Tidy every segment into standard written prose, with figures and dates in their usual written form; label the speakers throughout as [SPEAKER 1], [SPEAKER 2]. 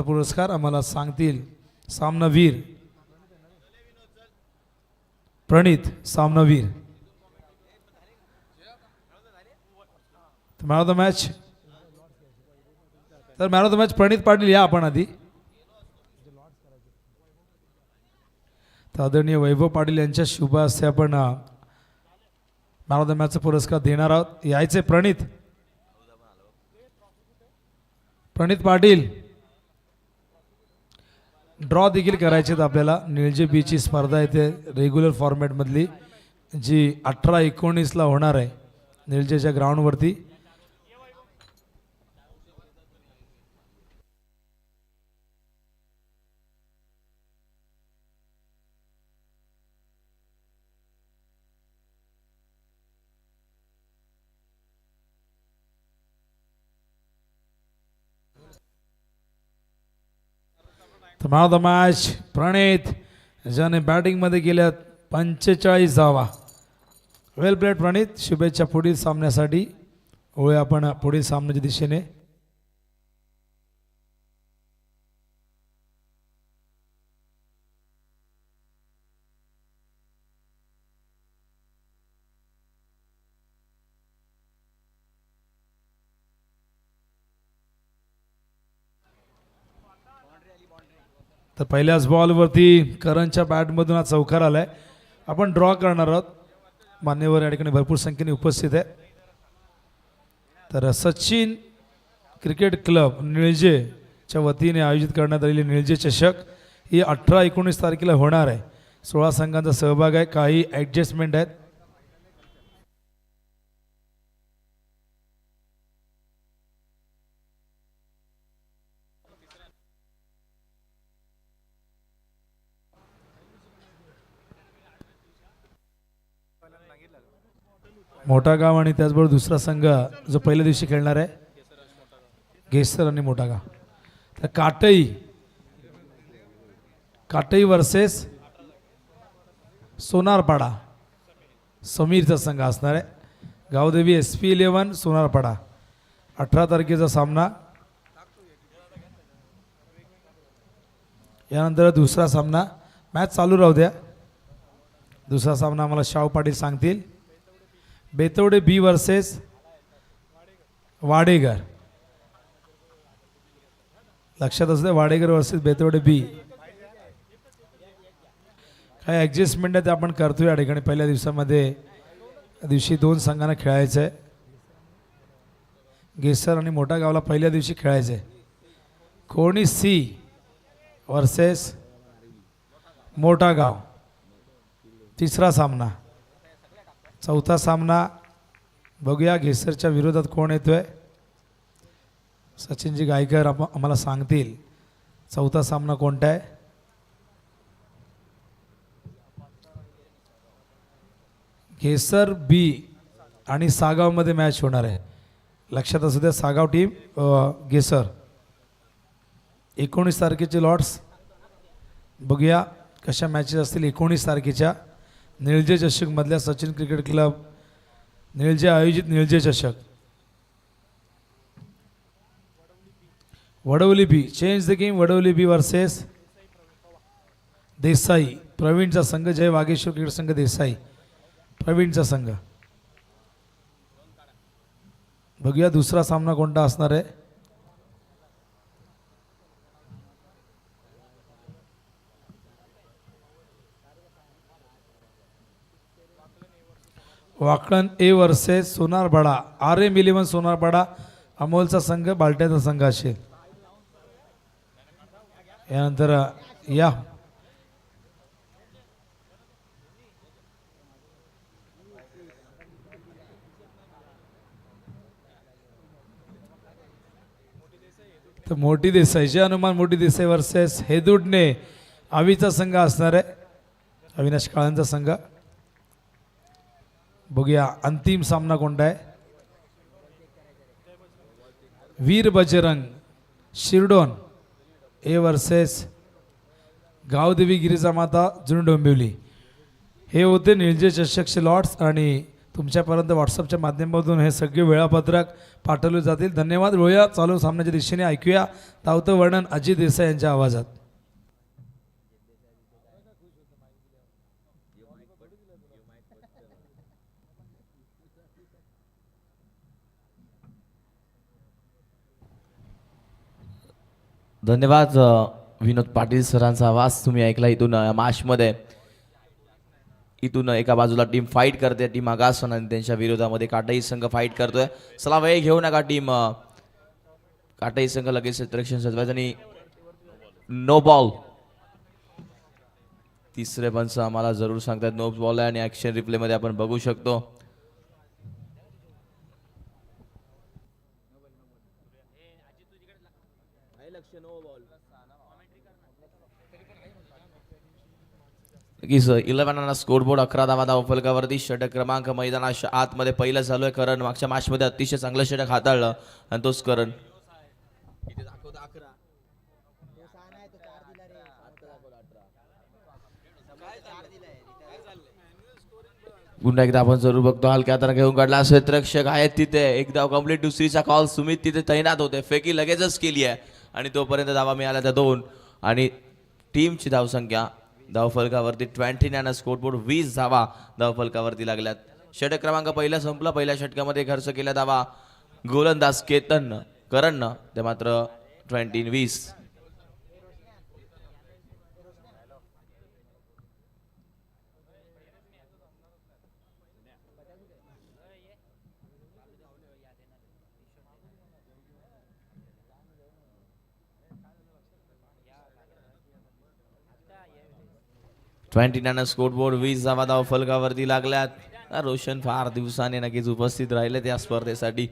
[SPEAKER 1] पुरस्कार आम्हाला सांगतील सामनावीर प्रणित सामनावीर. Man of the match. तर मॅन ऑफ द मॅच प्रणित पाटील या आपण आधी. तर आदरणीय वैभव पाटील यांच्या शुभ हस्ते आपण मॅन ऑफ द मॅचचा पुरस्कार देणार आहोत. यायचे प्रणित पाटील. ड्रॉ देखील करायचे आहेत आपल्याला. निळजे बीची स्पर्धा येते रेग्युलर फॉर्मॅटमधली जी 18-19 होणार आहे निळजेच्या ग्राउंडवरती. तर मॅन ऑफ द मॅच प्रणित ज्याने बॅटिंगमध्ये गेल्या 45 धावा. वेल प्लेड प्रणित. शुभेच्छा पुढील सामन्यासाठी. होय आपण पुढील सामन्याच्या दिशेने. तर पहिल्याच बॉलवरती करणच्या बॅटमधून हा चौकार आलाय. आपण ड्रॉ करणार आहोत. मान्यवर या ठिकाणी भरपूर संख्येने उपस्थित आहे. तर सचिन क्रिकेट क्लब निळजेच्या वतीने आयोजित करण्यात आलेली निळजे चषक ही 18-19 तारखेला होणार आहे. 16 संघांचा सहभाग आहे. काही ॲडजस्टमेंट आहेत. मोठा गाव आणि त्याचबरोबर दुसरा संघ जो पहिल्या दिवशी खेळणार आहे गेसर आणि मोठा गाव. तर काटई वर्सेस सोनारपाडा समीरचा संघ असणार आहे. गावदेवी SP11 सोनारपाडा 18 तारखेचा सामना. यानंतर दुसरा सामना. मॅच चालू राहू द्या. दुसरा सामना आम्हाला शाहू पाटील सांगतील. बेतवडे B वर्सेस वाडेगर. लक्षात असू दे वाडेगर वर्सेस बेतवडे B. काही ॲडजस्टमेंट आहे ते आपण करतोय या ठिकाणी. पहिल्या दिवशी 2 संघांना खेळायचं आहे. गेसर आणि मोठा गावला पहिल्या दिवशी खेळायचं आहे. कोणी C वर्सेस मोठा गाव तिसरा सामना. चौथा सामना बघूया घेसरच्या विरोधात कोण येतोय. सचिनजी गायकर आम्हाला सांगतील चौथा सामना कोणता आहे. घेसर B आणि सागावमध्ये मॅच होणार आहे. लक्षात असू द्या सागाव टीम घेसर. 19 तारखेचे लॉट्स. बघूया कशा मॅचेस असतील 19 तारखेच्या निळजे चषक मधल्या. सचिन क्रिकेट क्लब निळजे आयोजित निळजे चषक. Vadavali B. Change the game. Vadavali B versus Desai प्रवीणचा संघ. जय वागेश्वर क्रिकेट संघ देसाई प्रवीणचा संघ. बघूया दुसरा सामना कोणता असणार आहे. Wakalan A versus Sonarpada. RM11 Sonarpada अमोलचा संघ बालट्याचा संघ असेल. यानंतर या तर मोठी देसाईचे हनुमान मोठी देसाई वर्सेस हेदुडने आवीचा संघ असणार आहे. अविनाश काळांचा संघ. बघूया अंतिम सामना कोणता आहे. वीर बजरंग शिरडोन A वर्सेस गावदेवी गिरिजा माता जुनी डोंबिवली. हे होते निळजे चषकचे लॉट्स. आणि तुमच्यापर्यंत व्हॉट्सअपच्या माध्यमातून हे सगळे वेळापत्रक पाठवले जातील. धन्यवाद. वळूया चालू सामन्याच्या दिशेने, ऐकूया धावतं वर्णन अजित देसाई यांच्या आवाजात.
[SPEAKER 2] धन्यवाद विनोद पाटील सरांचा आवाज तुम्ही ऐकला. इथून मॅचमध्ये इथून एका बाजूला टीम फाईट करते, टीम आगासन, आणि त्यांच्या विरोधामध्ये काटाई संघ फाईट करतोय. चला वेळ घेऊ नका टीम काटाई संघ लगेच क्षेत्ररक्षण सजवायचं आणि नो बॉल. तिसरे पंच आम्हाला जरूर सांगतात नो बॉल आहे आणि ऍक्शन रिप्ले मध्ये आपण बघू शकतो. नक्कीच 11 स्कोरबोर्ड 11 धावा धावफलकावरती. षटक क्रमांक मैदानाच्या आतमध्ये पहिलं चालू आहे. करण मागच्या मॅच मध्ये अतिशय चांगलं षटक हाताळलं आणि तोच करण. पुन्हा एकदा आपण जरूर बघतो हलक्या हाताने घेऊन काढला. क्षेत्ररक्षक आहेत तिथे, एक धाव कंप्लीट. दुसरीचा कॉल सुमित तिथे तैनात होते, फेकी लगेचच केली आहे आणि तोपर्यंत धावा मिळाल्या त्या 2 आणि टीमची धावसंख्या धावफलकावरती 29 स्कोरबोर्ड 20 धावा धावफलकावरती लागल्यात. षटक क्रमांक पहिला संपला. पहिल्या षटकामध्ये खर्च केल्या धावा गोलंदाज केतन करणनं, ते मात्र 20. 29 स्कोरबोर्ड 20 धावा धावफलकावरती लागल्यात. रोशन फार दिवसाने नक्कीच उपस्थित राहिले त्या स्पर्धेसाठी.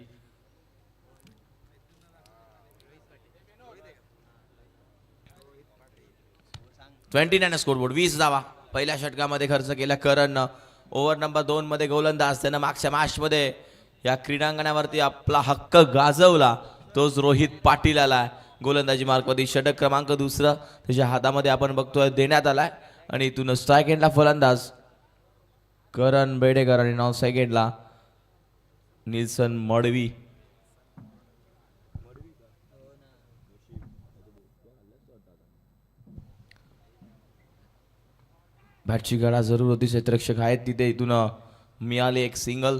[SPEAKER 2] स्कोरबोर्ड 20 धावा पहिल्या षटकामध्ये खर्च केल्या करणनं. ओव्हर नंबर 2 मध्ये गोलंदाज त्यानं मागच्या मॅच मध्ये या क्रीडांगणावरती आपला हक्क गाजवला, तोच रोहित पाटील आलाय गोलंदाजी मार्कवरती. षटक क्रमांक 2 त्याच्या हातामध्ये आपण बघतोय देण्यात आलाय आणि इथून स्ट्राईक एंडला फलंदाज करण बेडेकर आणि नॉन स्ट्राईक एंडला निल्सन मडवी. बॅटची गडा जरूर होती, क्षेत्ररक्षक आहेत तिथे. इथून मिळाले एक सिंगल.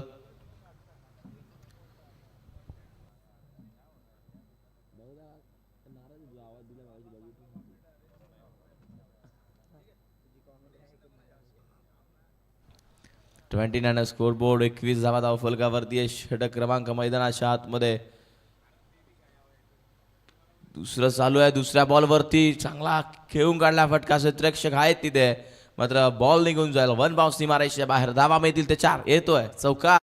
[SPEAKER 2] स्कोरबोर्ड 21 धावा धावफलकावरती आहे. षटक क्रमांक मैदानाच्या आतमध्ये दुसरं चालू आहे. दुसऱ्या बॉलवरती चांगला खेळून काढला फटका, क्षेत्ररक्षक आहेत तिथे, मात्र बॉल निघून जाईल. 1 बाउन्स मारायच्या बाहेर. धावा मिळतील ते 4. येतोय चौकार.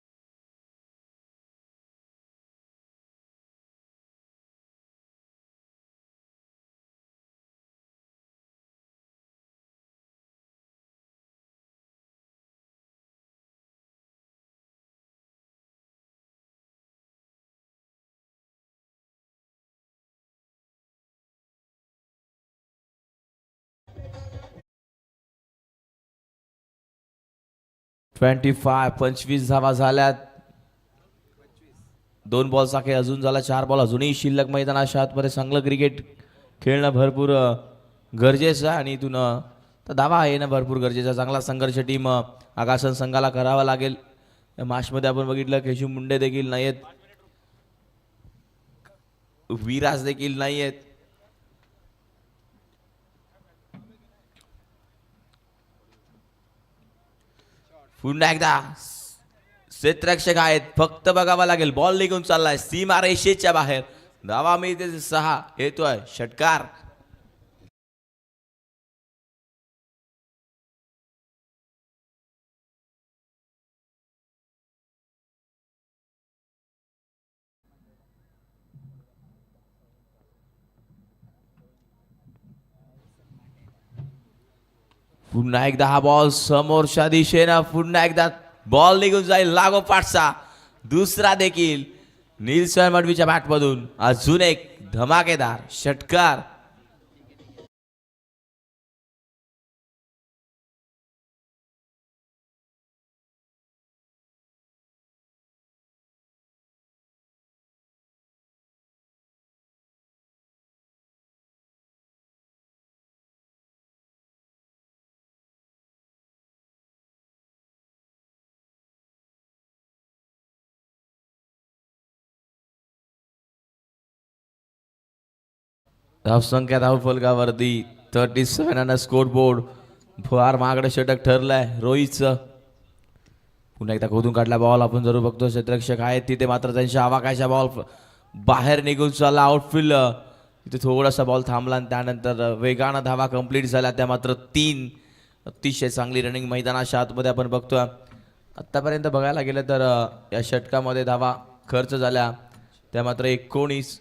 [SPEAKER 2] ट्वेंटी 25 धावा झाल्यात. 2 बॉलचा खेळ अजून झाला. 4 बॉल अजूनही शिल्लक मैदानाच्या आतमध्ये. चांगलं क्रिकेट खेळणं भरपूर गरजेचं आहे आणि इथून तर धावा येणं भरपूर गरजेचं. चांगला संघर्ष टीम आगासन संघाला करावा लागेल. या मॅचमध्ये आपण बघितलं केशव मुंडे देखील नाही आहेत, विराज देखील नाही आहेत. पुन्हा एकदा क्षेत्ररक्षक आहेत, फक्त बघावं लागेल. बॉल निघून चाललाय सीमा रेषेच्या बाहेर. धावा मिळते 6. येतोय षटकार. पुन्हा एकदा हा बॉल समोरच्या दिशेनं. पुन्हा एकदा बॉल निघून जाईल लागोपाठचा. दुसरा देखील निल्सन मडवीच्या बॅटमधून. अजून एक धमाकेदार षटकार. धावसंख्या धावफलकावरती 37 आणि स्कोर बोर्ड. फार महागडं षटक ठरलंय रोहितचं. पुन्हा एकदा खोदून काढला बॉल. आपण जरूर बघतो क्षेत्ररक्षक आहेत तिथे, मात्र त्यांच्या आवाकाशा बॉल बाहेर निघून चालला आउटफील्ड. तिथे थोडासा बॉल थांबला आणि त्यानंतर वेगानं धावा कंप्लीट झाल्या. त्या मात्र 3. अतिशय चांगली रनिंग मैदानाच्या आतमध्ये आपण बघतोय. आत्तापर्यंत बघायला गेलं तर या षटकामध्ये धावा खर्च झाल्या त्या मात्र 19.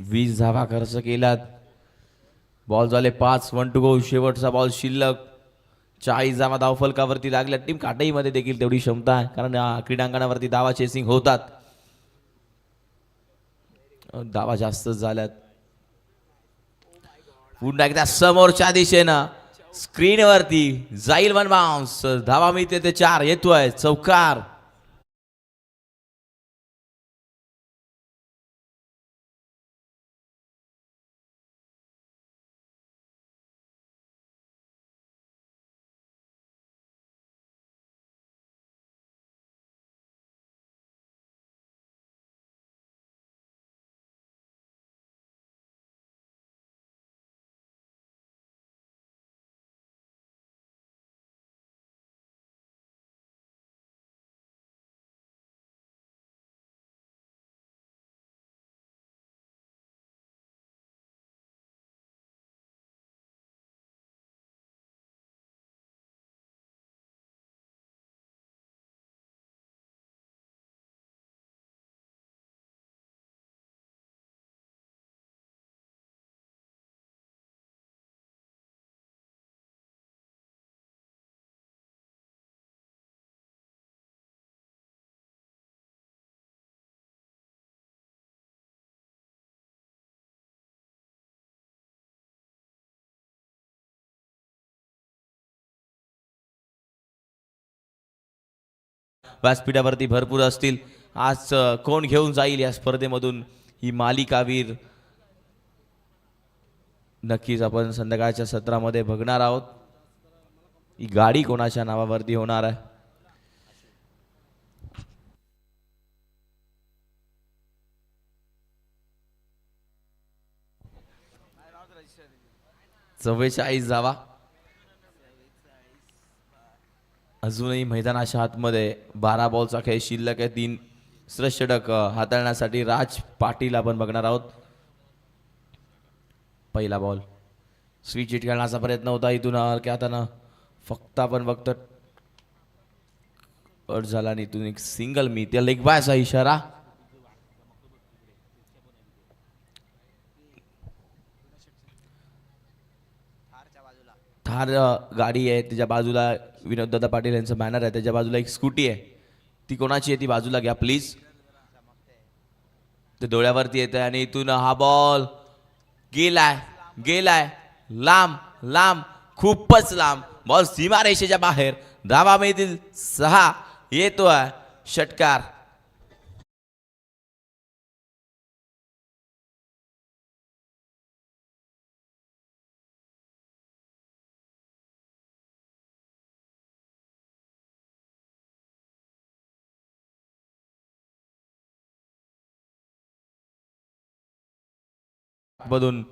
[SPEAKER 2] 20 धावा खर्च केल्यात. बॉल झाले 5. 1 टू गो. शेवटचा बॉल शिल्लक. 40 धावा धावफलकावरती लागल्या. टीम काटाईमध्ये देखील तेवढी क्षमता आहे, कारण क्रीडांगणावरती धावा चेसिंग होतात. धावा जास्त झाल्यात. पुन्हा एकदा समोरच्या दिशेनं स्क्रीनवरती जाईल 1 बाउन्स. धावा मिळते ते 4. येतोय चौकार. व्यासपीठावरती भरपूर असतील. आज कोण घेऊन जाईल या स्पर्धेमधून ही मालिकावीर, नक्कीच आपण संध्याकाळच्या सत्रामध्ये बघणार आहोत. ही गाडी कोणाच्या नावावरती होणार आहे. चव्वेचाळीस धावा अजूनही मैदानाच्या आतमध्ये. 12 बॉलचा खेळ शिल्लक आहे. 3 षटक हाताळण्यासाठी राज पाटील आपण बघणार आहोत. पहिला बॉल स्विच हिट खेळण्याचा प्रयत्न होता. इथून आता फक्त आपण बघतो अट झाला आणि इथून एक सिंगल मी त्या लेग बायचा इशारा. थार गाडी आहे त्याच्या बाजूला. विनोददादा पाटील यांचं बॅनर आहे त्याच्या बाजूला. एक स्कूटी आहे. ती कोणाची आहे ती बाजूला घ्या प्लीज. ते डोळ्यावरती येत आहे आणि इथून हा बॉल गेलाय लांब लांब, खूपच लांब. बॉल सीमारेषेच्या बाहेर. धावा मिळतील 6. येतोय षटकार. मधून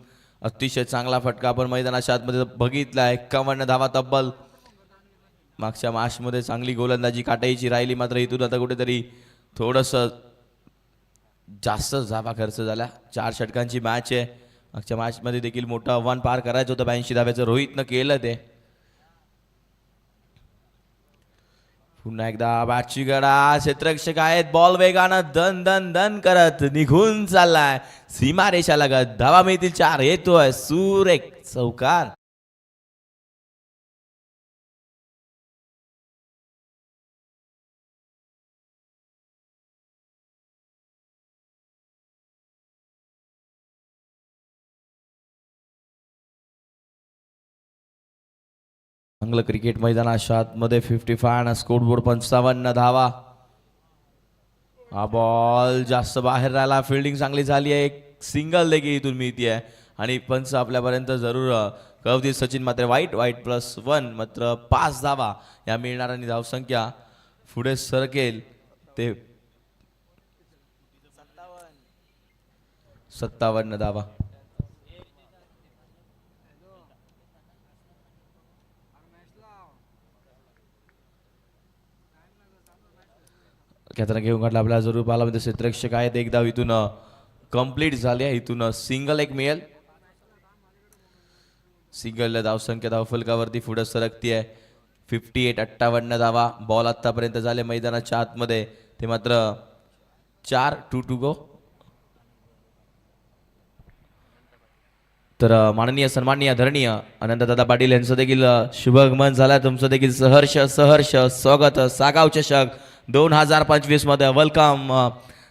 [SPEAKER 2] अतिशय चांगला फटका आपण मैदानाच्या आतमध्ये बघितला. 51 धावा तब्बल. मागच्या मॅचमध्ये चांगली गोलंदाजी काटाईची राहिली, मात्र इथून आता कुठेतरी थोडंसं जास्त धावा खर्च झाला. 4 षटकांची मॅच आहे. मागच्या मॅचमध्ये देखील मोठं आव्हान पार करायचं होतं 82 धाव्याचं. रोहितनं केलं ते. पुन्हा एकदा बॅटची गडा. क्षेत्ररक्षक आहेत. बॉल वेगानं दन दन दन करत निघून चाललाय सीमारेषा लगत. धावा मिळतील 4. येतोय सुरेख चौकार. चांगलं क्रिकेट मैदानाच्या आतमध्ये 55 आणि स्कोर बोर्ड 55 धावा. हा बॉल जास्त बाहेर राहिला. फिल्डिंग चांगली झाली आहे. एक सिंगल देखील इथून मिळते आहे आणि पंच आपल्यापर्यंत जरूर कळवतील. सचिन मात्र वाईट +1 मात्र 5 धावा या मिळणार आणि धावसंख्या पुढे सरकेल ते 57 धावा. खेळताना घेऊन काढला आपल्याला जरूर पाहायला मध्ये क्षेत्ररक्षक आहेत. एक धाव इथून कंप्लीट झाली आहे. इथून सिंगल एक मिळेल. सिंगल धावसंख्या धावफलकावरती पुढे सरकती आहे. 58 धावा. बॉल आतापर्यंत झाले मैदानाच्या आतमध्ये ते मात्र 4 2 गो. तर माननीय सन्माननीय आदरणीय अनंतदादा पाटील यांचं देखील शुभगमन झालं. तुमचं देखील सहर्ष स्वागत सागाव चषक 2025 मध्ये वेलकम.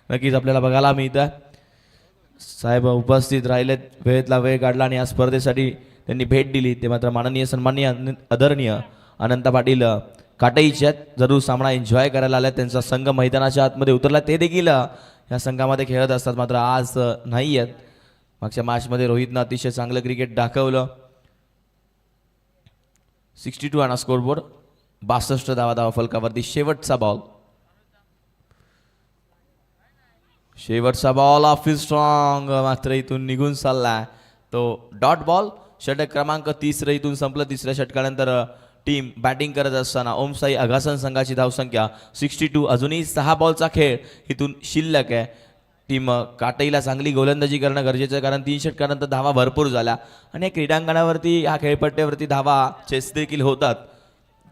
[SPEAKER 2] नक्कीच आपल्याला बघायला मिळतं. साहेब उपस्थित राहिलेत, वेळेतला वेळ काढला आणि या स्पर्धेसाठी त्यांनी भेट दिली. ते मात्र माननीय सन्माननीय आदरणीय अनंत पाटील काटईचे आहेत. जरूर सामना एन्जॉय करायला आला. त्यांचा संघ मैदानाच्या आतमध्ये उतरला. ते देखील या संघामध्ये खेळत असतात, मात्र आज नाही आहेत. मागच्या मॅचमध्ये रोहितनं अतिशय चांगलं क्रिकेट दाखवलं. 62 आणा स्कोरबोर्ड. 62 धावा फलकावरती. शेवटचा बॉल ऑफ स्ट्रॉंग मात्र इथून निघून चाललाय तो डॉट बॉल. षटक क्रमांक 30 इथून संपलं. तिसऱ्या षटकानंतर टीम बॅटिंग करत असताना ओमसाई अघासन संघाची धावसंख्या 62. अजूनही 6 बॉलचा खेळ इथून शिल्लक आहे. टीम काटईला चांगली गोलंदाजी करणं गरजेचं आहे, कारण 3 षटकानंतर धावा भरपूर झाल्या आणि या क्रीडांगणावरती या खेळपट्ट्यावरती धावा चेस देखील होतात.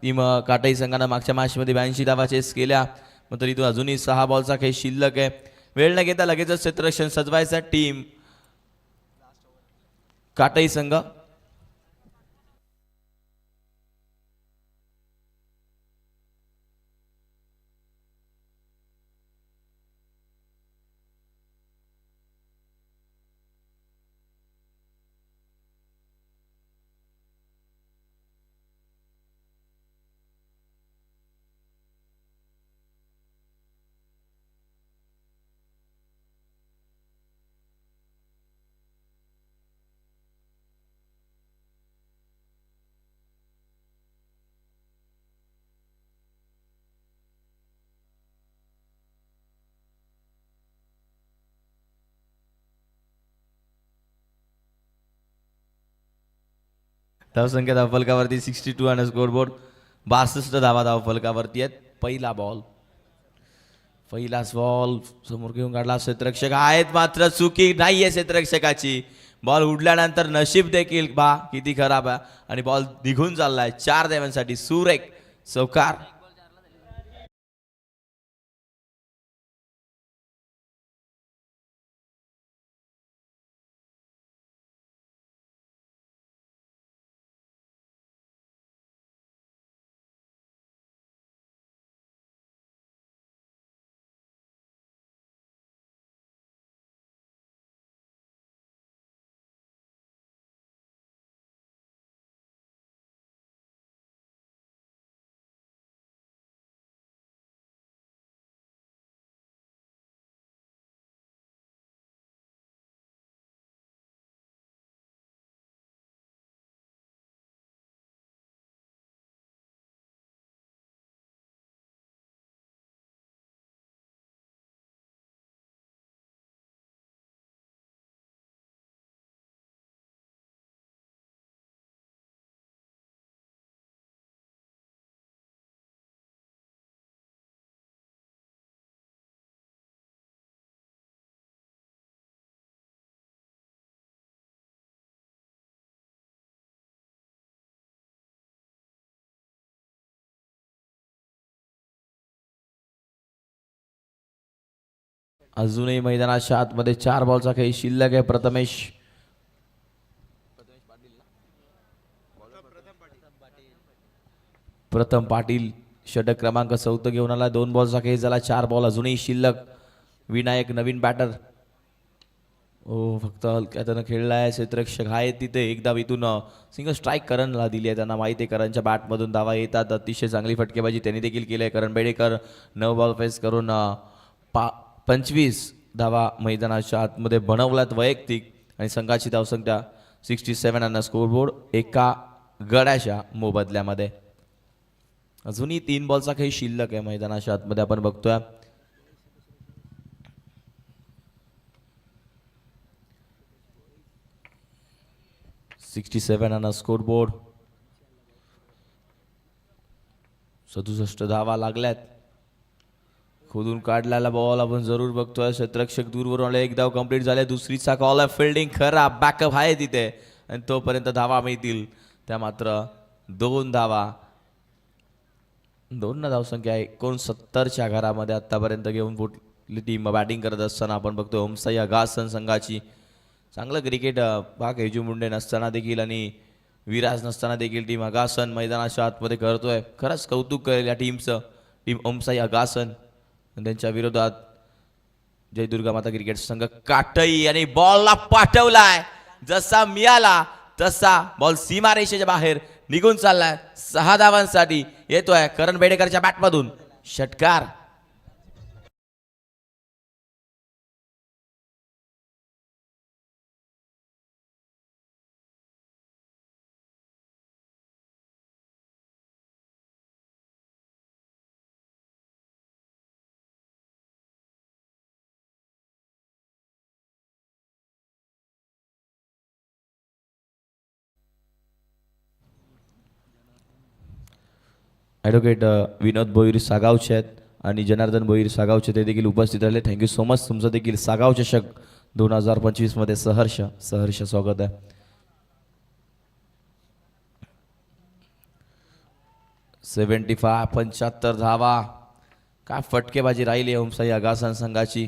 [SPEAKER 2] टीम काटई संघानं मागच्या मॅचमध्ये 82 धावा चेस केल्या, मात्र इथून अजूनही 6 बॉलचा खेळ शिल्लक आहे. वेळ न घेता लगेचच क्षेत्ररक्षण सजवायचं. टीम काटई संघ धावसंख्या धावफलकावरती 62 आणि स्कोरबोर्ड 62 धावा धावफलकावरती आहेत. पहिलाच बॉल समोर घेऊन काढला. क्षेत्ररक्षक आहेत, मात्र चुकी नाहीये क्षेत्ररक्षकाची. बॉल उडल्यानंतर नशीब देखील किती खराब आहे आणि बॉल निघून चाललाय. 4 धावांसाठी सुरेख चौकार. अजूनही मैदानाच्या आतमध्ये 4 बॉलचा खेळ शिल्लक आहे. प्रथम पाटील षटक क्रमांक 14 घेऊन आला. 2 बॉलचा खेळ झाला. 4 बॉल अजूनही शिल्लक. विनायक नवीन बॅटर. फक्त हलक्यातनं खेळलाय. क्षेत्ररक्षक आहे तिथे. एकदा इथून सिंगल स्ट्राईक करणला दिली आहे. त्यांना माहिती आहे करणच्या बॅटमधून धावा येतात. अतिशय चांगली फटकेबाजी त्यांनी देखील केली आहे. करण बेडेकर 9 बॉल फेस करून 25 धावा मैदानाच्या आतमध्ये बनवल्यात वैयक्तिक आणि संघाची धावसंख्या 67 आणि स्कोरबोर्ड एका गड्याच्या मोबदल्यामध्ये. अजूनही 3 बॉलचा खेळ शिल्लक आहे मैदानाच्या आतमध्ये. आपण बघतोय 67 ऑन स्कोर बोर्ड. 67 धावा लागल्यात. खोदून काढलेला बॉल आपण जरूर बघतोय. क्षेत्ररक्षक दूरवरून आले. एक धाव कंप्लीट झाले. दुसरीचा कॉल आहे. फिल्डिंग खराब. बॅकअप आहे तिथे आणि तोपर्यंत धावा मिळतील त्या मात्र 2 धावा. 2 धावसंख्या 69च्या घरामध्ये आतापर्यंत घेऊन पुढली टीम बॅटिंग करत असताना आपण बघतोय ओमसाई अगासन संघाची. चांगलं क्रिकेट भाग हेजू मुंडे नसताना देखील आणि विराज नसताना देखील टीम अगासन मैदानाच्या आतमध्ये करतोय. खरंच कौतुक करेल या टीमचं. टीम ओमसाई अगासन त्यांच्या विरोधात जय दुर्गा माता क्रिकेट संघ काटई आणि बॉलला पाठवलाय. जसा मिळाला तसा बॉल सीमारेषेच्या बाहेर निघून चाललाय. 6 धावांसाठी येतोय करण बेडेकरच्या बॅटमधून षटकार. ॲडव्होकेट विनोद भोईर सागावचे आहेत आणि जनार्दन भोईर सागावचे ते देखील उपस्थित राहिले. Thank you so much. तुमचं देखील सागाव चषक 2025 मध्ये सहर्ष स्वागत आहे. सेव्हन्टी 75 धावा. काय फटकेबाजी राहिली ओमसाई अगासन संघाची.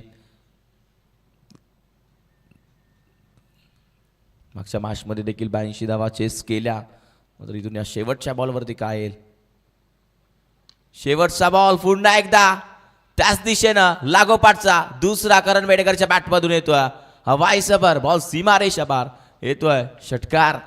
[SPEAKER 2] मागच्या मॅचमध्ये देखील 82 धावा चेस केल्या. मात्र इथून या शेवटच्या बॉलवरती काय येईल. शेवटचा बॉल पुन्हा एकदा त्याच दिशेनं लागोपाठचा दुसरा करण बेडेकरच्या बॅटमधून येतोय. हवाई सफर बॉल सीमारेषा पार येतोय षटकार.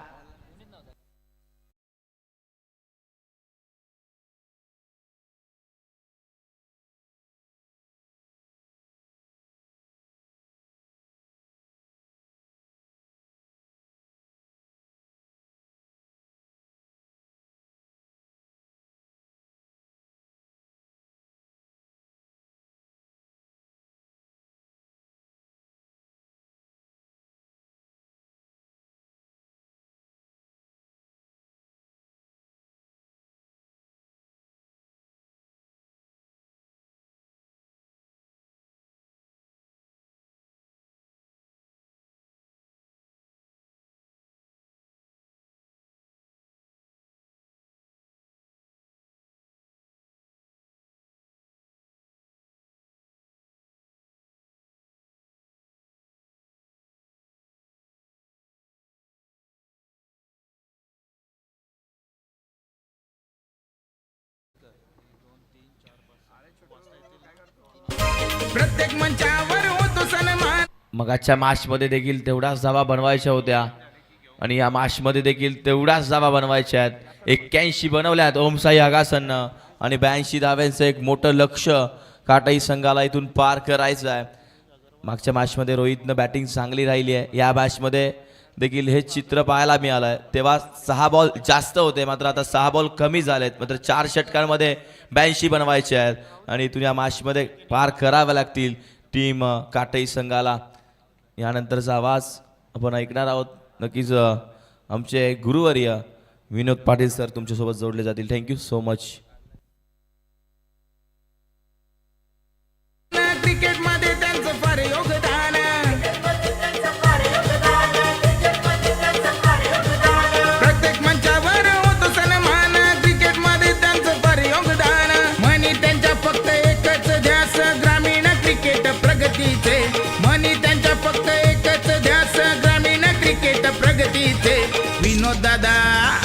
[SPEAKER 3] प्रत्येक मंचावर होतो सन्मान.
[SPEAKER 2] मगाच्या मॅचमध्ये देखील तेवढ्याच धावा बनवायच्या होत्या आणि या मॅचमध्ये देखील तेवढ्याच धावा बनवायच्या आहेत. 81 बनवल्यात ओमसाई अगासननं आणि 82 धाव्यांचं एक मोठं लक्ष काटाई संघाला इथून पार करायचं आहे. मागच्या मॅचमध्ये रोहितनं बॅटिंग चांगली राहिली आहे. या मॅचमध्ये देखील हे चित्र पाहायला मिळालं आहे. तेव्हा 6 बॉल जास्त होते मात्र आता 6 बॉल कमी झालेत. मात्र 4 षटकांमध्ये 82 बनवायचे आहेत आणि इथून या मॅचमध्ये पार कराव्या लागतील टीम काटई संघाला. यानंतरचा आवाज आपण ऐकणार आहोत. नक्कीच आमचे गुरुवर्य विनोद पाटील सर तुमच्यासोबत जोडले जातील. Thank you so much.
[SPEAKER 3] क्रिकेटमध्ये त्यांचं फार योगदान. प्रत्येक मंचावर होतो सन्मान. क्रिकेटमध्ये त्यांचं फार योगदान. मनी त्यांच्या फक्त एकच ध्यास ग्रामीण क्रिकेट प्रगतीचे. मनी त्यांच्या फक्त एकच ध्यास ग्रामीण क्रिकेट प्रगतीचे. विनोद दादा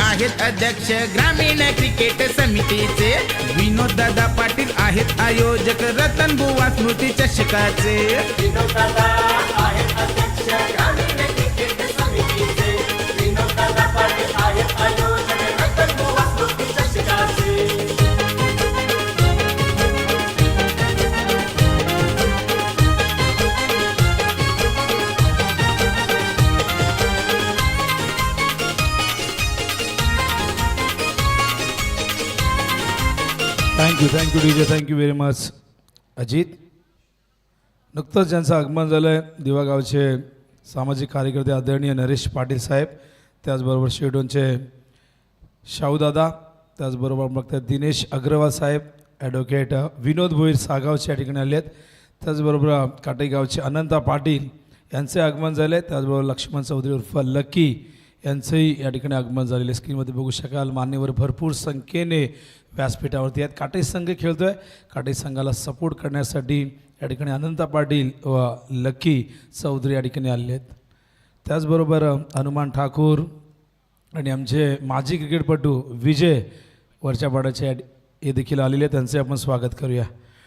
[SPEAKER 3] आहेत अध्यक्ष ग्रामीण क्रिकेट समितीचे. विनोद दादा पाटील आहेत आयोजक रतन बुवा स्मृती चषकाचे. विनोद दादा आहेत अध्यक्ष ग्रामीण क्रिकेट समितीचे. विनोद दादा पाटील आहेत आयोजक रतन बुवा स्मृती चषकाचे.
[SPEAKER 1] Thank you DJ. Thank you very much Ajit. नुकतंच ज्यांचं आगमन झालं आहे दिवा गावचे सामाजिक कार्यकर्ते आदरणीय नरेश पाटील साहेब त्याचबरोबर शेडोनचे शाहूदादा, त्याचबरोबर बघतात दिनेश अग्रवाल साहेब, ॲडव्होकेट विनोद भोईर सागावचे या ठिकाणी आले आहेत. त्याचबरोबर काटेगावचे अनंता पाटील यांचे आगमन झाले. त्याचबरोबर लक्ष्मण चौधरी उर्फ लकी यांचंही या ठिकाणी आगमन झालेले स्क्रीनमध्ये बघू शकाल. मान्यवर भरपूर संख्येने व्यासपीठावरती आहेत. काटे संघ खेळतो आहे. काटे संघाला सपोर्ट करण्यासाठी या ठिकाणी अनंता पाटील व लकी चौधरी या ठिकाणी आलेले आहेत. त्याचबरोबर हनुमान ठाकूर आणि आमचे माजी क्रिकेटपटू विजय वरच्या पाड्याचे हे देखील आलेले आहेत. त्यांचे आपण स्वागत करूया.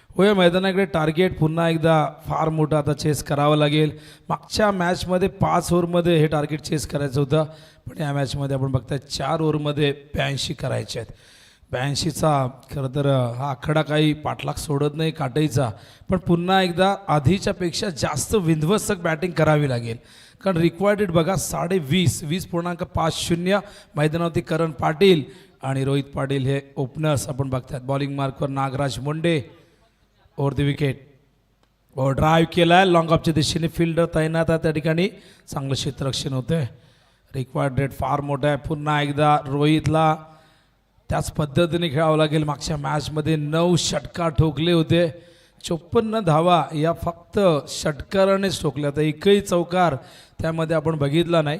[SPEAKER 1] या मैदानाकडे टार्गेट पुन्हा एकदा फार मोठं आता चेस करावं लागेल. मागच्या मॅचमध्ये 5 ओव्हरमध्ये हे टार्गेट चेस करायचं होतं, पण या मॅचमध्ये आपण बघताय 4 ओव्हरमध्ये 82 करायचे आहेत. 82चा खरं तर हा आकडा काही पाठलाग सोडत नाही काटाईचा, पण पुन्हा एकदा आधीच्यापेक्षा जास्त विध्वंसक बॅटिंग करावी लागेल. कारण रिक्वायर्ड बघा 20.50 मैदानावरती करण पाटील आणि रोहित पाटील हे ओपनर्स आपण बघतात. बॉलिंग मार्कवर Nagraj Munde over the wicket. Drive केला आहे लॉंग ऑफच्या दिशेने, फिल्डर तैनात आहे त्या ठिकाणी, चांगलं क्षेत्ररक्षण होतं आहे. रिक्वायर्ड रेट फार मोठा आहे. पुन्हा एकदा रोहितला त्याच पद्धतीने खेळावं लागेल. मागच्या मॅचमध्ये 9 षटकार ठोकले होते, 54 धावा या फक्त षटकारानेच ठोकल्या. तर एकही चौकार त्यामध्ये आपण बघितला नाही.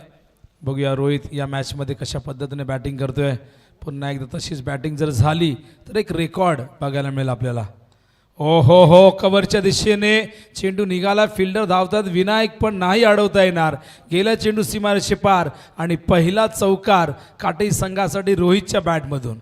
[SPEAKER 1] बघूया रोहित या मॅचमध्ये कशा पद्धतीने बॅटिंग करतोय. पुन्हा एकदा तशीच बॅटिंग जर झाली तर एक रेकॉर्ड बघायला मिळेल आपल्याला. हो कव्हरच्या दिशेने चेंडू निघाला, फिल्डर धावतात, विनायक पण नाही अडवता येणार. गेला चेंडू सीमारेषे पार आणि पहिला चौकार काटेई संघासाठी रोहितच्या बॅटमधून.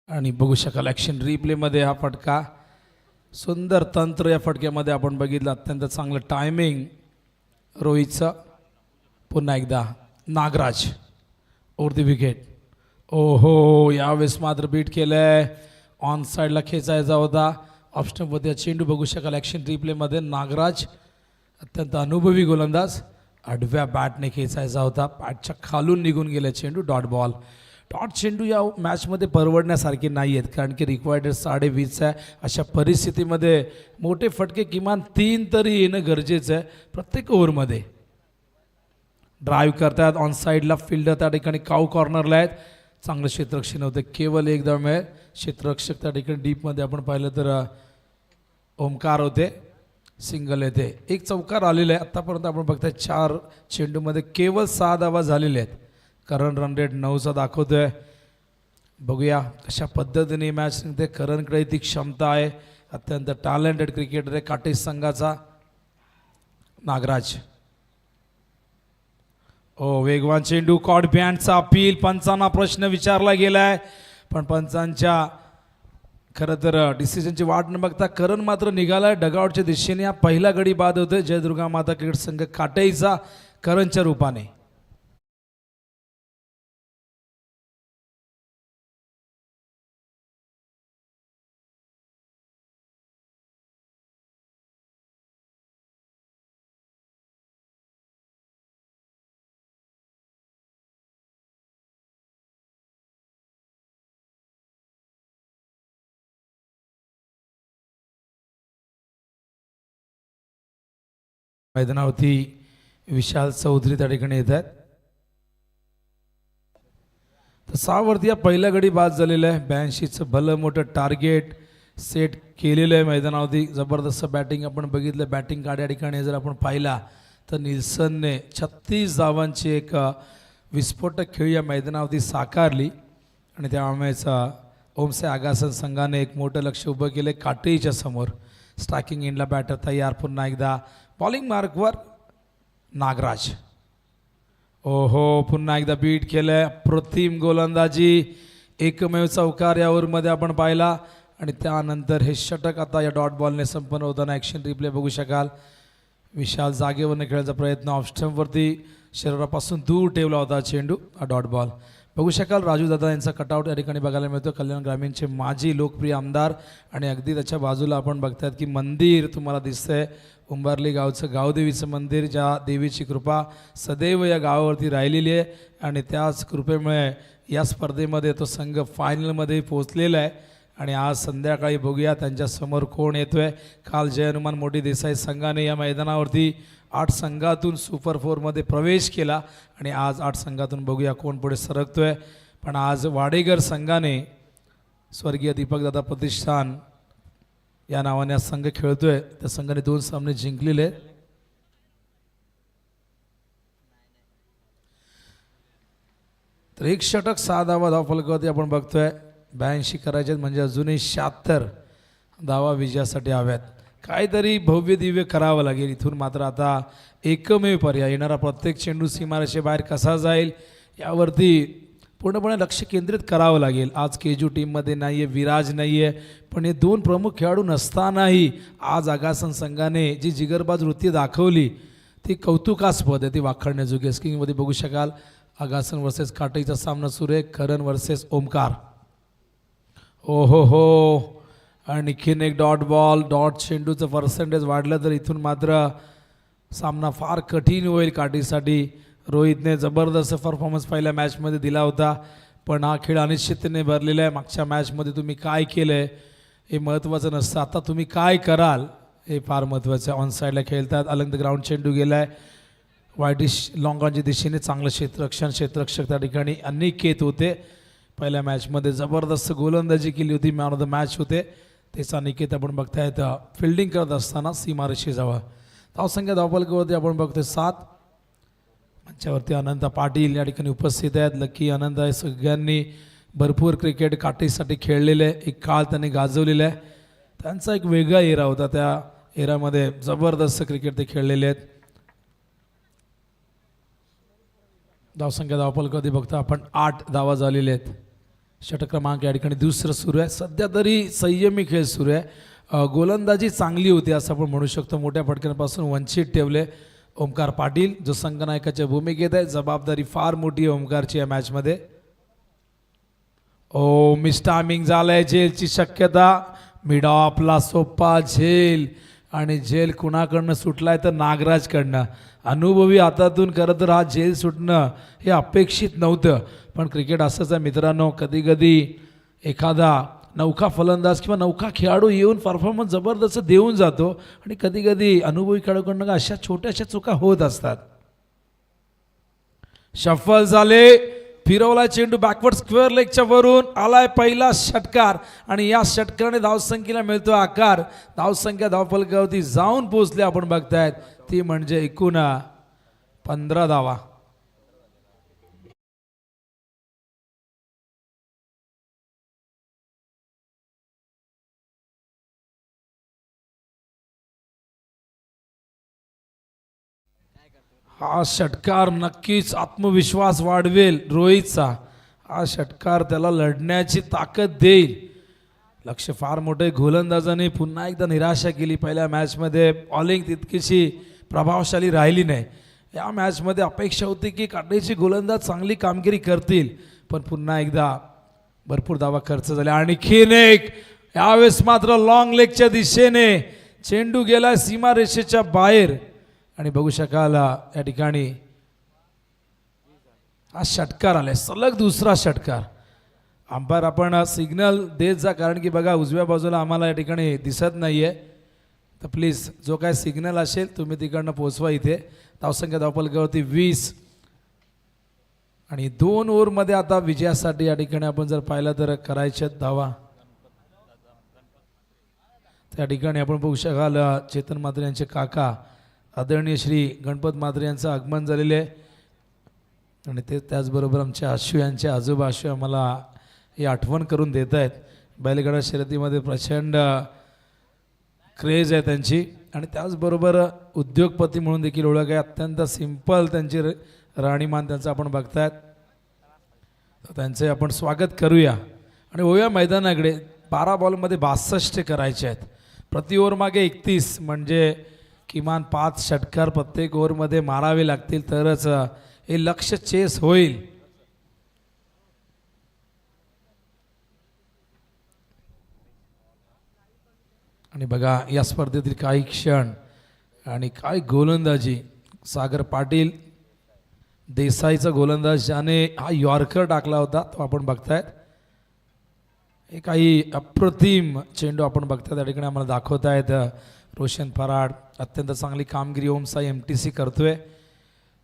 [SPEAKER 1] आणि बघू शकाल ॲक्शन रिप्लेमध्ये हा फटका, सुंदर तंत्र या फटक्यामध्ये आपण बघितलं. अत्यंत चांगलं टायमिंग रोहितचं. पुन्हा एकदा नागराज ओव्हर द विकेट. यावेळेस मात्र बीट केलं आहे. ऑन साईडला खेचायचा होता. ऑप्शनमध्ये चेंडू बघू शकाल ॲक्शन रिप्लेमध्ये. नागराज अत्यंत अनुभवी गोलंदाज, आडव्या बॅटने खेचायचा होता, बॅटच्या खालून निघून गेला चेंडू. Dot ball. डॉट चेंडू या मॅचमध्ये परवडण्यासारखे नाही आहेत, कारण की रिक्वायर्ड 20.5 आहे. अशा परिस्थितीमध्ये मोठे फटके किमान 3 तरी येणं गरजेचं आहे प्रत्येक ओव्हरमध्ये. ड्राईव्ह करतात ऑन साईडला, फिल्डर त्या ठिकाणी काऊ कॉर्नरला आहेत. चांगलं क्षेत्ररक्षण होतं. केवळ एकदा मिळेल क्षेत्ररक्षक त्या ठिकाणी डीपमध्ये आपण पाहिलं तर ओमकार होते, सिंगल येते. एक चौकार आलेला आहे. आत्तापर्यंत आपण बघताय 4 चेंडूमध्ये केवळ 6 धावा झालेल्या आहेत. करण रन रेट 9चा दाखवतोय. बघूया कशा पद्धतीने मॅच जिंकते. करणकडे ती क्षमता आहे. अत्यंत टॅलेंटेड क्रिकेटर आहे काटे संघाचा नागराज. वेगवान चेंडू, कॉड बँडचा अपील. पंचांना प्रश्न विचारला गेलाय, पण पंचांच्या खरं तर डिसिजनची वाट न बघता करण मात्र निघालाय डगआउटच्या दिशेने. हा पहिला गडी बाद होतोय जयदुर्गा माता क्रिकेट संघ काटेईचा करणच्या रूपाने. मैदानावरती विशाल चौधरी त्या ठिकाणी येत आहेत. तर 6 वरती या पहिल्या गडी बाद झालेलं आहे. 82चं भलं मोठं टार्गेट सेट केलेलं आहे मैदानावरती. जबरदस्त बॅटिंग आपण बघितलं. बॅटिंग कार्ड या ठिकाणी जर आपण पाहिला तर निल्सनने 36 धावांची एक विस्फोटक खेळी या मैदानावरती साकारली. आणि त्यामुळेच ओमसे आगासन संघाने एक मोठं लक्ष उभं केलं काटेईच्या समोर. स्ट्रायकिंग एंडला बॅटर तयार. पुन्हा एकदा बॉलिंग मार्कवर नागराज. पुन्हा एकदा बीट केलं. अप्रतिम गोलंदाजी. एकमेव चौकार या ओव्हरमध्ये आपण पाहिला. आणि त्यानंतर हे षटक आता या डॉट बॉलने संपन्न होताना ॲक्शन रिप्ले बघू शकाल. विशाल जागेवरनं खेळायचा प्रयत्न, ऑफ स्टंपवरती शरीरापासून दूर ठेवला होता चेंडू. हा डॉट बॉल बघू शकाल राजू दादा यांचा कटआउट या ठिकाणी बघायला मिळतो. कल्याण ग्रामीणचे माजी लोकप्रिय आमदार आणि अगदी त्याच्या बाजूला आपण बघतायत की मंदिर तुम्हाला दिसतंय. उंबारली गावचं गावदेवीचं मंदिर, ज्या देवीची कृपा सदैव या गावावरती राहिलेली आहे आणि त्याच कृपेमुळे या स्पर्धेमध्ये तो संघ फायनलमध्ये पोहोचलेला आहे. आणि आज संध्याकाळी बघूया त्यांच्यासमोर कोण येतोय. काल जय हनुमान मोठी देसाई संघाने या मैदानावरती 8 संघातून सुपर 4मध्ये प्रवेश केला आणि आज 8 संघातून बघूया कोण पुढे सरकतोय. पण आज वाडेगर संघाने स्वर्गीय दीपकदादा प्रतिष्ठान या नावाने संघ खेळतोय. त्या संघाने 2 सामने जिंकलेले. तर 1 षटक 6 धावा धावफलकावरती आपण बघतोय. 82 करायचे म्हणजे अजूनही 76 धावा विजयासाठी हव्यात. काहीतरी भव्य दिव्य करावं लागेल इथून. मात्र आता एकमेव पर्याय, येणारा प्रत्येक चेंडू सीमारेषे बाहेर कसा जाईल यावरती पूर्णपणे लक्ष केंद्रित करावं लागेल. आज केजू टीममध्ये नाही आहे, विराज नाही आहे, पण हे 2 प्रमुख खेळाडू नसतानाही आज आगासन संघाने जी जिगरबाज वृत्ती दाखवली ती कौतुकास्पद आहे, ती वाखाणण्याजोगी. स्क्रीनमध्ये बघू शकाल आगासन वर्सेस काटईचा सामना सुरू आहे. करण वर्सेस ओमकार. ओ हो आणखीन एक डॉट बॉल. डॉट चेंडूचं पर्सेंटेज वाढलं तर इथून मात्र सामना फार कठीण होईल काठीसाठी. रोहितने जबरदस्त परफॉर्मन्स पहिल्या मॅचमध्ये दिला होता, पण हा खेळ अनिश्चिततेने भरलेला आहे. मागच्या मॅचमध्ये तुम्ही काय केलं आहे हे महत्त्वाचं नसतं, आता तुम्ही काय कराल हे फार महत्त्वाचं आहे. ऑन साईडला खेळतात, अलंग द ग्राउंड चेंडू गेला आहे वाईटिश लॉंगॉनच्या दिशेने. चांगलं क्षेत्ररक्षक त्या ठिकाणी अनिकेत होते. पहिल्या मॅचमध्ये जबरदस्त गोलंदाजी केली होती, मॅन ऑफ द मॅच होते. तेच अनिकेत आपण बघतायत फिल्डिंग करत असताना सीमारेषेजवळ. धावसंख्या धावफलकावरती आपण बघतोय 7. मंचावरती अनंत पाटील या ठिकाणी उपस्थित आहेत. लकी आनंद आहे. सगळ्यांनी भरपूर क्रिकेट काठीसाठी खेळलेले आहे, एक काळ त्यांनी गाजवलेला आहे. त्यांचा एक वेगळा एरा होता, त्या एरामध्ये जबरदस्त क्रिकेट ते खेळलेले आहेत. धावसंख्या धावफलकावरती बघता आपण 8 धावा झालेले आहेत. षटक क्रमांक या ठिकाणी दुसरं सुरू आहे. सध्या तरी संयमी खेळ सुरू आहे. गोलंदाजी चांगली होती असं आपण म्हणू शकतो. मोठ्या फटक्यांपासून वंचित ठेवले ओमकार पाटील, जो संघनायकाच्या भूमिकेत आहे. जबाबदारी फार मोठी आहे ओमकारची या मॅचमध्ये. ओ मिस टायमिंग झालंय. झेलची शक्यता. मिड ऑफला सोप्पा झेल, आणि झेल कुणाकडनं सुटलाय तर नागराजकडनं. अनुभवी हातातून खरं तर हा झेल सुटणं हे अपेक्षित नव्हतं, पण क्रिकेट असंच आहे मित्रांनो. कधी कधी एखादा नौका फलंदाज किंवा नौका खेळाडू येऊन परफॉर्मन्स जबरदस्त देऊन जातो, आणि कधी कधी अनुभवी खेळाडूकडनं अशा छोट्याशा चुका होत असतात. शफल झाले, फिरवला चेंडू बॅकवर्ड स्क्वेअर लेगच्या वरून. आलाय पहिला षटकार, आणि या षटकाराने धावसंख्येला मिळतो आकार. धावसंख्या धावफलकावरती जाऊन पोहोचले आपण बघतायत, ती म्हणजे एकूण 15 धावा. हा षटकार नक्कीच आत्मविश्वास वाढवेल रोहितचा. हा षटकार त्याला लढण्याची ताकद देईल. लक्ष फार मोठे. गोलंदाजाने पुन्हा एकदा निराशा केली. पहिल्या मॅचमध्ये बॉलिंग तितकीशी प्रभावशाली राहिली नाही. या मॅचमध्ये अपेक्षा होती की काटईची गोलंदाज चांगली कामगिरी करतील, पण पुन्हा एकदा भरपूर धावा खर्च झाले. आणखीन एक, यावेळेस मात्र लॉंग लेगच्या दिशेने चेंडू गेला सीमारेषेच्या बाहेर, आणि बघू शकाल या ठिकाणी हा षटकार आलाय, सलग दुसरा षटकार. अंपायर आपण सिग्नल देत जा, कारण की बघा उजव्या बाजूला आम्हाला या ठिकाणी दिसत नाहीये, तर प्लीज जो काय सिग्नल असेल तुम्ही तिकडनं पोहोचवा इथे. धावसंख्या धावफलकावरती 20, आणि 2 ओव्हरमध्ये आता विजयासाठी या ठिकाणी आपण जर पाहिलं तर करायच्या धावा. त्या ठिकाणी आपण बघू शकाल चेतन म्हात्रे यांचे काका आदरणीय श्री गणपत म्हात्रे यांचं आगमन झालेले आहे, आणि ते त्याचबरोबर आमच्या आशू यांचे आजोबा आशू आम्हाला ही आठवण करून देत आहेत. बैलगाडा शर्यतीमध्ये प्रचंड क्रेज आहे त्यांची, आणि त्याचबरोबर उद्योगपती म्हणून देखील ओळख आहे. अत्यंत सिंपल त्यांची राहणीमान त्यांचं आपण बघतायत, तर त्यांचे आपण स्वागत करूया आणि होऊया मैदानाकडे. 12 बॉलमध्ये 62 करायचे आहेत. प्रति ओव्हर मागे 31, म्हणजे किमान 5 षटकार प्रत्येक ओव्हरमध्ये मारावे लागतील, तरच हे लक्ष्य चेस होईल. आणि बघा या स्पर्धेतील काही क्षण आणि काय गोलंदाजी. सागर पाटील देसाईचा गोलंदाज ज्याने हा यॉर्कर टाकला होता तो आपण बघतायत. हे काही अप्रतिम चेंडू आपण बघताय त्या ठिकाणी आम्हाला दाखवत आहेत. रोशन फराड अत्यंत चांगली कामगिरी ओमसाई MTC करतोय.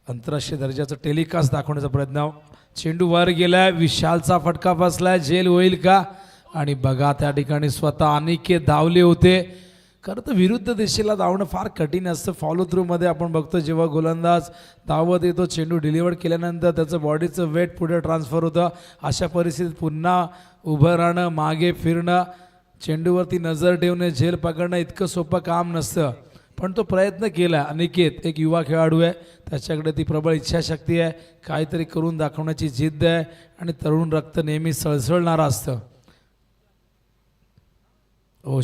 [SPEAKER 1] आंतरराष्ट्रीय दर्जाचं टेलिकास्ट दाखवण्याचा प्रयत्न. चेंडू वर गेलाय, विशालचा फटका बसलाय, झेल होईल का. आणि बघा त्या ठिकाणी स्वतः अनिकेत धावले होते. खरं तर विरुद्ध दिशेला धावणं फार कठीण असतं. फॉलो थ्रूमध्ये आपण बघतो जेव्हा गोलंदाज धावत येतो, चेंडू डिलिव्हर केल्यानंतर त्याचं बॉडीचं वेट पुढे ट्रान्सफर होतं. अशा परिस्थितीत पुन्हा उभं राहणं, मागे फिरणं, चेंडूवरती नजर ठेवणे, झेल पकडणं इतकं सोपं काम नसतं. पण तो प्रयत्न केला. अनिकेत एक युवा खेळाडू आहे, त्याच्याकडे ती प्रबळ इच्छाशक्ती आहे, काहीतरी करून दाखवण्याची जिद्द आहे आणि तरुण रक्त नेहमी सळसळणारं असतं.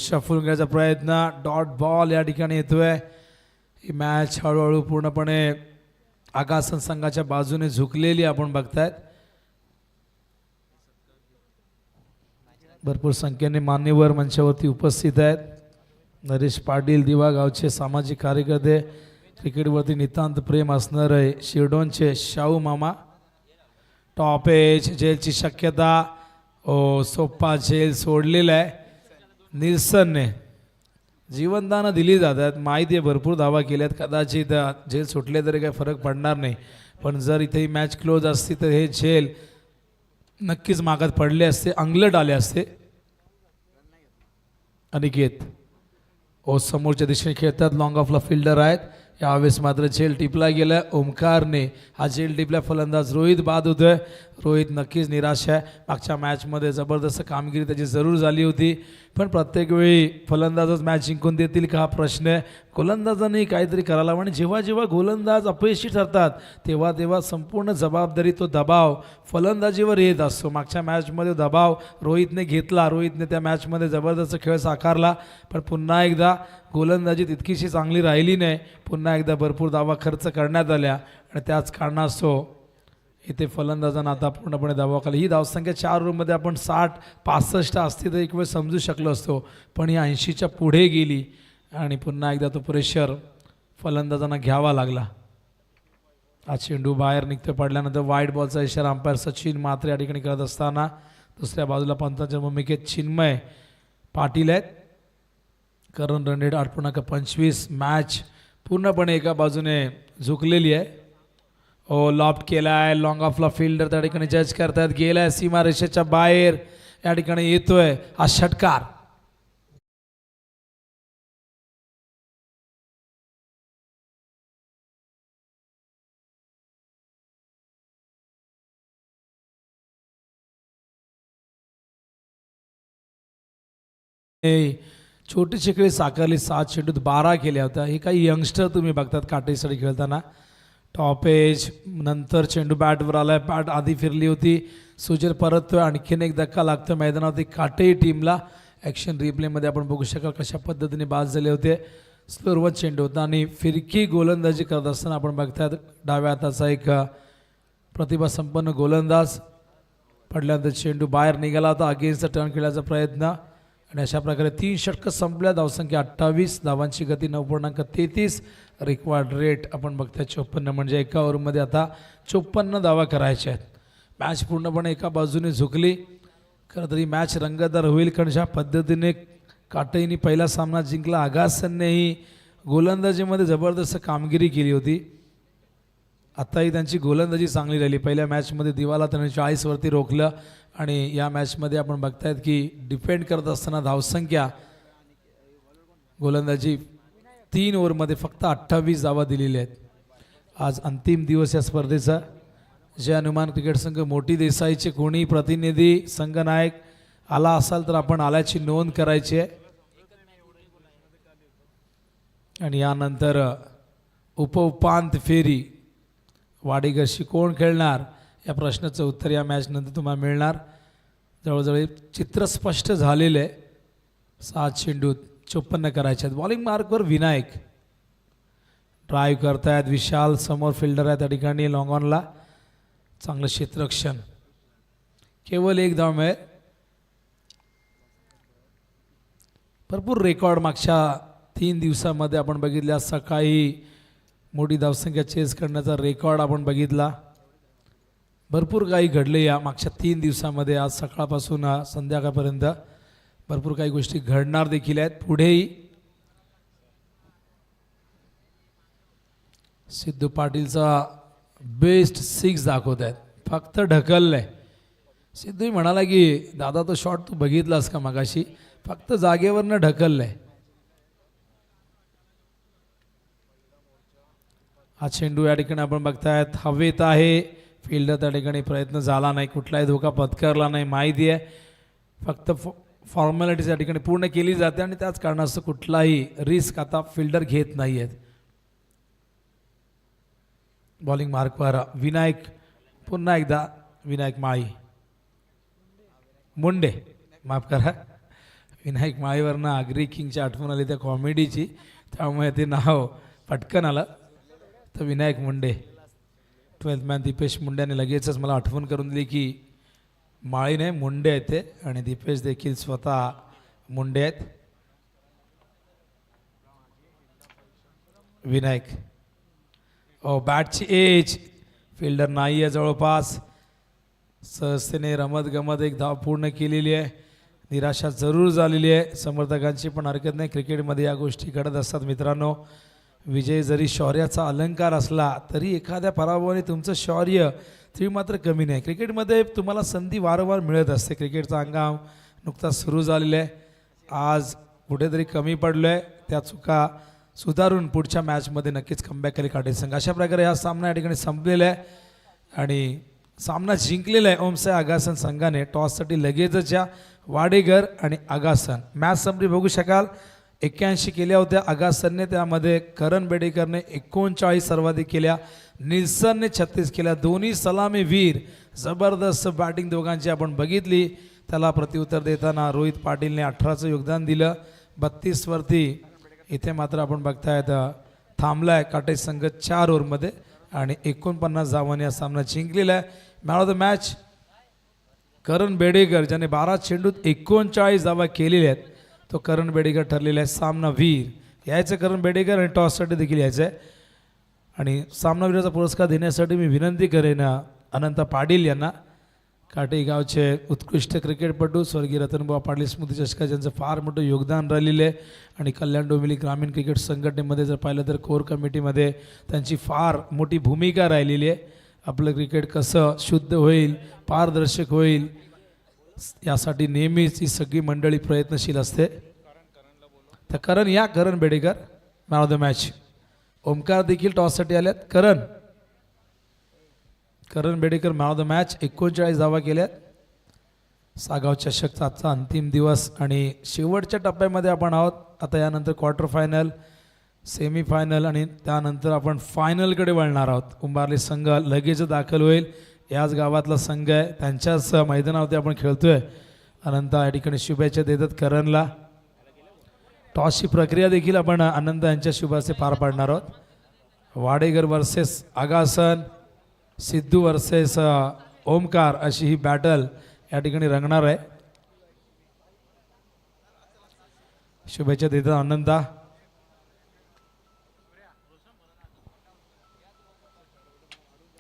[SPEAKER 1] शफल घ्यायचा प्रयत्न, डॉट बॉल या ठिकाणी येतोय. ही मॅच हळूहळू पूर्णपणे आगासन संघाच्या बाजूने झुकलेली आपण बघतायत. भरपूर संख्येने मान्यवर मंचावरती उपस्थित आहेत. नरेश पाटील दिवा गावचे सामाजिक कार्यकर्ते, क्रिकेटवरती नितांत प्रेम असणार आहे शिरडोनचे शाहू मामा. टॉप एज झेलची शक्यता. सोप्पा झेल सोडलेला आहे. निल्सनने जीवनदानं दिली जातात. माहिती आहे भरपूर धावा केल्यात, कदाचित झेल सुटले तरी काही फरक पडणार नाही. पण जर इथे ही मॅच क्लोज असती तर हे झेल नक्कीच मागात पडले असते, अंगलट आले असते. अनिकेत समोरच्या दिशेने खेळतात, लॉंग ऑफला फिल्डर आहेत. यावेळेस मात्र झेल टिपला गेला. ओमकारने हा झेल टिपला. फलंदाज रोहित बाद होतोय. रोहित नक्कीच निराश आहे. मागच्या मॅचमध्ये जबरदस्त कामगिरी त्याची जरूर झाली होती, पण प्रत्येक वेळी फलंदाजच मॅच जिंकून देतील का हा प्रश्न आहे. गोलंदाजांनी काहीतरी करायला हवं. आणि जेव्हा जेव्हा गोलंदाज अपयशी ठरतात तेव्हा तेव्हा संपूर्ण जबाबदारी, तो दबाव फलंदाजीवर येत असतो. मागच्या मॅचमध्ये दबाव रोहितने घेतला. रोहितने त्या मॅचमध्ये जबरदस्त खेळ साकारला, पण पुन्हा एकदा गोलंदाजी तितकीशी चांगली राहिली नाही. पुन्हा एकदा भरपूर धावा खर्च करण्यात आल्या आणि त्याच कारणास्तव इथे फलंदाजांना आता पूर्णपणे दबावाखाली. ही धावसंख्या 4 ओव्हरमध्ये आपण 60-65 असती तर एक वेळ समजू शकलो असतो, पण ही 80च्या पुढे गेली आणि पुन्हा एकदा तो प्रेशर फलंदाजांना घ्यावा लागला. हा चेंडू बाहेर निघतो पडल्यानंतर वाईट बॉलचा इशारा अंपायर सचिन मात्रे या ठिकाणी करत असताना दुसऱ्या बाजूला पंतांच्या भूमिकेत चिन्मय पाटील आहेत. करण रन रेट 8.25. मॅच पूर्णपणे एका बाजूने झुकलेली आहे. लॉफ्ट केला आहे. लॉंग ऑफला फिल्डर त्या ठिकाणी जज करतात. गेलाय सीमा रेषेच्या बाहेर, या ठिकाणी येतोय हा षटकार. छोटी चिकळी साकारली. 7 चेंडूत 12 केल्या होत्या. हे काही यंगस्टर तुम्ही बघतात काटेसाठी खेळताना. टॉप एज नंतर चेंडू बॅटवर आलाय. बॅट आधी फिरली होती. सुजल परततोय. आणखीन एक धक्का लागतो मैदानावरती काटेही टीमला. ॲक्शन रिप्लेमध्ये आपण बघू शकाल कशा पद्धतीने बाद झाले होते. स्लोअरवर चेंडू होता आणि फिरकी गोलंदाजी करत असताना आपण बघतात डाव्या हाताचा एक प्रतिभासंपन्न गोलंदाज पडल्यानंतर चेंडू बाहेर निघाला होता. अगेन्स्ट टर्न खेळण्याचा प्रयत्न आणि अशा प्रकारे 3 षटकं संपल्या. धावसंख्या 28, धावांची गती 9.33. रिक्वायर्ड रेट आपण बघताय 54. म्हणजे एका ओव्हरमध्ये आता 54 धावा करायच्या आहेत. मॅच पूर्णपणे एका बाजूने झुकली. खरं तरी मॅच रंगतदार होईल, कारण ज्या पद्धतीने काटेईने पहिला सामना जिंकला, आगासननेही गोलंदाजीमध्ये जबरदस्त कामगिरी केली होती. आताही त्यांची गोलंदाजी चांगली राहिली. पहिल्या मॅचमध्ये दिवाला त्याने 40वरती रोखलं आणि या मॅचमध्ये आपण बघतायत की डिफेंड करत असताना धावसंख्या गोलंदाजी 3 ओव्हरमध्ये फक्त 28 धावा दिलेल्या आहेत. आज अंतिम दिवस या स्पर्धेचा. जय हनुमान क्रिकेट संघ मोठी देसाईचे कोणी प्रतिनिधी संघनायक आला असाल तर आपण आल्याची नोंद करायची आहे. आणि यानंतर उपउपांत्य फेरी वाडेगरशी कोण खेळणार या प्रश्नाचं उत्तर या मॅच नंतर तुम्हाला मिळणार. जवळजवळ चित्र स्पष्ट झालेलं आहे. 7 चेंडूत 54 करायचे आहेत. बॉलिंग मार्कवर विनायक ड्राईव्ह करतायत. विशाल समोर फिल्डर आहे त्या ठिकाणी लॉंग ऑनला. चांगलं क्षेत्ररक्षण. केवळ 1 धाव मिळेल. भरपूर रेकॉर्ड मागच्या 3 दिवसामध्ये आपण बघितल्या. सकाळी मोठी धावसंख्या चेस करण्याचा रेकॉर्ड आपण बघितला. भरपूर काही घडले या मागच्या 3 दिवसामध्ये. आज सकाळपासून संध्याकाळपर्यंत भरपूर काही गोष्टी घडणार देखील आहेत. पुढेही सिद्धू पाटीलचा बेस्ट 6 दाखवत आहेत. फक्त ढकललंय. सिद्धू म्हणाला की दादा तो शॉट तू बघितलास का मगाशी, फक्त जागेवरनं ढकललंय. हा चेंडू या ठिकाणी आपण बघतायत हवेत आहे. फिल्डर त्या ठिकाणी प्रयत्न झाला नाही, कुठलाही धोका पत्करला नाही. माहिती आहे फक्त फॉर्मॅलिटीज या ठिकाणी पूर्ण केली जाते आणि त्याच कारणास्तव कुठलाही रिस्क आता फिल्डर घेत नाही आहेत. बॉलिंग मार्कवर विनायक, पुन्हा एकदा विनायक माळी, मुंडे माफ करा, विनायक माळीवरनं आगरी किंगच्या आठवण आली त्या कॉमेडीची, त्यामुळे ते नाव पटकन आलं. तर विनायक मुंडे 12th मॅन दीपेश मुंडेने लगेचच मला आठवण करून दिली की माळीने मुंडे आहेत ते, आणि दीपेश देखील स्वतः मुंडे आहेत. विनायक बॅटची एज, फिल्डर नाही आहे जवळपास. सहजतेने रमत गमत एक धाव पूर्ण केलेली आहे. निराशा जरूर झालेली आहे समर्थकांची, पण हरकत नाही. क्रिकेटमध्ये या गोष्टी घडत असतात मित्रांनो. विजय जरी शौर्याचा अलंकार असला तरी एखाद्या पराभवाने तुमचं शौर्य तरी मात्र कमी नाही. क्रिकेटमध्ये तुम्हाला संधी वारंवार मिळत असते. क्रिकेटचा हंगाम नुकताच सुरू झालेला आहे. आज कुठेतरी कमी पडलो आहे, त्या चुका सुधारून पुढच्या मॅचमध्ये नक्कीच कमबॅक केली काढेल संघ. अशा प्रकारे हा सामना या ठिकाणी संपलेला आहे आणि सामना जिंकलेला आहे ओमसाई आगासन संघाने. टॉससाठी लगेचच या वाडेकर आणि आगासन. मॅच समरी बघू शकाल. 81 केल्या होत्या आगासनने, त्यामध्ये करण बेडेकरने 39 सर्वाधिक केल्या, निल्सनने 36 केल्या. दोन्ही सलामी वीर, जबरदस्त बॅटिंग दोघांची आपण बघितली. त्याला प्रत्युत्तर देताना रोहित पाटीलने 18चं योगदान दिलं 32 वरती. इथे मात्र आपण बघतायत थांबलाय काटे संघ 4 ओव्हरमध्ये आणि 49 धावांनी हा सामना जिंकलेला आहे. मॅन ऑफ द मॅच करण बेडेकर, ज्याने 12 चेंडूत 39 धावा केलेल्या आहेत, तो करण बेडेकर ठरलेला आहे सामना वीर. यायचं करण बेडेकर आणि टॉससाठी देखील यायचं आहे. आणि सामनावीराचा पुरस्कार देण्यासाठी मी विनंती करेन अनंत पाटील यांना. काटे गावचे उत्कृष्ट क्रिकेटपटू स्वर्गीय रतनबुवा पाटील स्मृती चषकात ज्यांचं फार मोठं योगदान राहिलेलं आहे. आणि कल्याण डोंबिवली ग्रामीण क्रिकेट संघटनेमध्ये जर पाहिलं तर कोर कमिटीमध्ये त्यांची फार मोठी भूमिका राहिलेली आहे. आपलं क्रिकेट कसं शुद्ध होईल, पारदर्शक होईल, यासाठी नेहमीच ही सगळी मंडळी प्रयत्नशील असते. तर Karan Bedekar man of the match. Omkar देखील टॉससाठी आल्यात. Karan Bedekar man of the match. 39 धावा केल्यात. सागाव चषकचा आजचा अंतिम दिवस आणि शेवटच्या टप्प्यामध्ये आपण आहोत. आता यानंतर क्वार्टर फायनल, सेमीफायनल आणि त्यानंतर आपण फायनलकडे वळणार आहोत. कुंभारली संघ लगेच दाखल होईल. याच गावातला संघ आहे, त्यांच्याच मैदानावरती आपण खेळतोय. अनंत या ठिकाणी शुभेच्छा देतात करणला. टॉसची प्रक्रिया देखील आपण अनंत यांच्या शुभाचे पार पाडणार आहोत. वाडेकर वर्सेस आगासन, सिद्धू वर्सेस ओमकार, अशी ही बॅटल या ठिकाणी रंगणार आहे. शुभेच्छा देतात अनंता.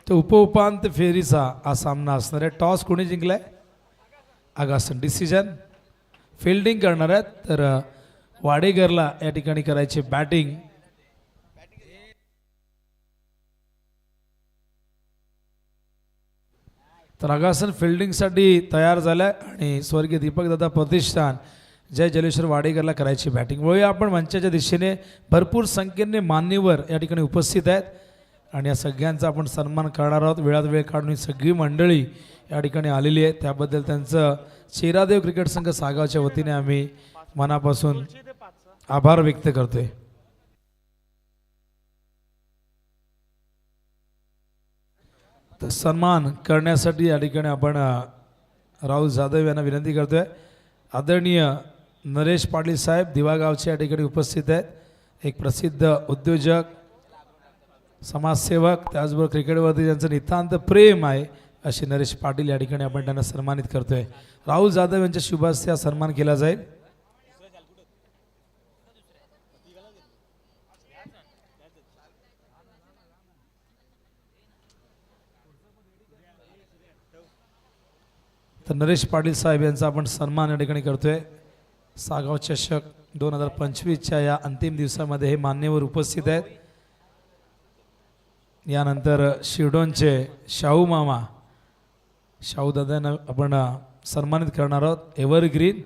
[SPEAKER 1] तो उपउपांत्य फेरीचा हा सामना असणार आहे. टॉस कोणी जिंकलाय? आगासन. डिसिजन फिल्डिंग करणार आहेत, तर वाडेकरला या ठिकाणी करायचे बॅटिंग. तर आगासन फिल्डिंगसाठी तयार झालाय आणि स्वर्गीय दीपकदादा प्रतिष्ठान जय जलेश्वर वाडेकरला करायची बॅटिंग. वळूया आपण मंचाच्या दिशेने. भरपूर संख्येने मान्यवर या ठिकाणी उपस्थित आहेत आणि या सगळ्यांचा आपण सन्मान करणार आहोत. वेळात वेळ काढून ही सगळी मंडळी या ठिकाणी आलेली आहे, त्याबद्दल त्यांचं चेरादेव क्रिकेट संघ सागावच्या वतीने आम्ही मनापासून आभार व्यक्त करतोय. तर सन्मान करण्यासाठी या ठिकाणी आपण राहुल जाधव यांना विनंती करतोय. आदरणीय नरेश पाटील साहेब दिवागावचे या ठिकाणी उपस्थित आहेत. एक प्रसिद्ध उद्योजक, समाजसेवक, त्याचबरोबर क्रिकेटवरती ज्यांचं नितांत प्रेम आहे असे नरेश पाटील या ठिकाणी आपण त्यांना सन्मानित करतोय. राहुल जाधव यांच्या शुभ हस्ते हा सन्मान केला जाईल. तर नरेश पाटील साहेब यांचा आपण सन्मान या ठिकाणी करतोय. सागाव चषक 2025च्या या अंतिम दिवसामध्ये हे मान्यवर उपस्थित आहेत. यानंतर शिरडोनचे शाहू मामा, शाहू दादांना आपण सन्मानित करणार आहोत. एव्हरग्रीन